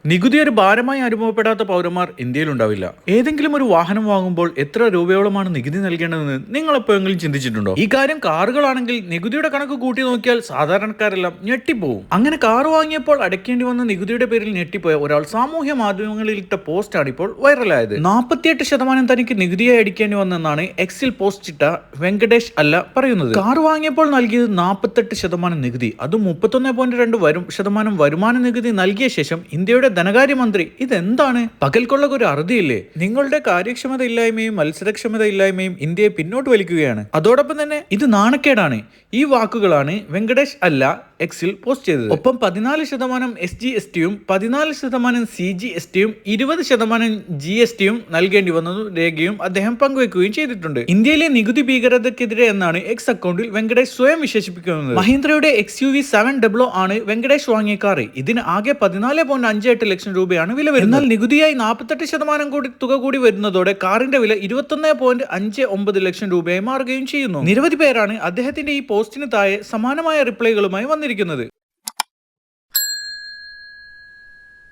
നികുതി ഒരു ഭാരമായി അനുഭവപ്പെടാത്ത പൗരന്മാർ ഇന്ത്യയിലുണ്ടാവില്ല. ഏതെങ്കിലും ഒരു വാഹനം വാങ്ങുമ്പോൾ എത്ര രൂപയോളമാണ് നികുതി നൽകേണ്ടതെന്ന് നിങ്ങൾ എപ്പോഴെങ്കിലും ചിന്തിച്ചിട്ടുണ്ടോ? ഈ കാര്യം കാറുകളാണെങ്കിൽ നികുതിയുടെ കണക്ക് കൂട്ടി നോക്കിയാൽ സാധാരണക്കാരെല്ലാം ഞെട്ടിപ്പോവും. അങ്ങനെ കാർ വാങ്ങിയപ്പോൾ അടയ്ക്കേണ്ടി വന്ന നികുതിയുടെ പേരിൽ ഞെട്ടിപ്പോയ ഒരാൾ സാമൂഹ്യ മാധ്യമങ്ങളിൽ ഇട്ട പോസ്റ്റാണ് ഇപ്പോൾ വൈറലായത്. 48% തനിക്ക് നികുതിയായി അടിക്കേണ്ടി വന്നെന്നാണ് എക്സിൽ പോസ്റ്റ് ഇട്ട വെങ്കടേഷ് അല്ല പറയുന്നത്. കാർ വാങ്ങിയപ്പോൾ നൽകിയത് 48% നികുതി, അതും 31.2% വരുമാന നികുതി നൽകിയ ശേഷം ഇന്ത്യയുടെ ധനകാര്യമന്ത്രി ഇതെന്താണ്? പകൽക്കൊള്ളക്ക് ഒരു അറുതിയില്ലേ? നിങ്ങളുടെ കാര്യക്ഷമത ഇല്ലായ്മയും മത്സരക്ഷമത ഇല്ലായ്മയും ഇന്ത്യയെ പിന്നോട്ട് വലിക്കുകയാണ്. അതോടൊപ്പം തന്നെ ഇത് നാണക്കേടാണ്. ഈ വാക്കുകളാണ് വെങ്കടേഷ് അല്ല എക്സിൽ പോസ്റ്റ് ചെയ്തത്. ഒപ്പം 14% SGST-യും 14% CGST-യും 20% GST-യും നൽകേണ്ടി വന്നതും രേഖയും അദ്ദേഹം പങ്കുവെക്കുകയും ചെയ്തിട്ടുണ്ട്. ഇന്ത്യയിലെ നികുതി ഭീകരതയ്ക്കെതിരെ എന്നാണ് എക്സ് അക്കൗണ്ടിൽ വെങ്കടേഷ് സ്വയം വിശേഷിപ്പിക്കുന്നത്. മഹീന്ദ്രയുടെ XUV 700 ആണ് വെങ്കടേഷ് വാങ്ങിയ കാർ. ഇതിന് ആകെ 14.58 ലക്ഷം രൂപയാണ് വില വരുന്നത്. എന്നാൽ നികുതിയായി 48% തുക കൂടി വരുന്നതോടെ കാറിന്റെ വില 21.59 ലക്ഷം രൂപയായി മാറുകയും ചെയ്യുന്നു. നിരവധി പേരാണ് അദ്ദേഹത്തിന്റെ ഈ പോസ്റ്റിന് താഴെ സമാനമായ റിപ്ലൈകളുമായി വന്നിരിക്കുന്നത്.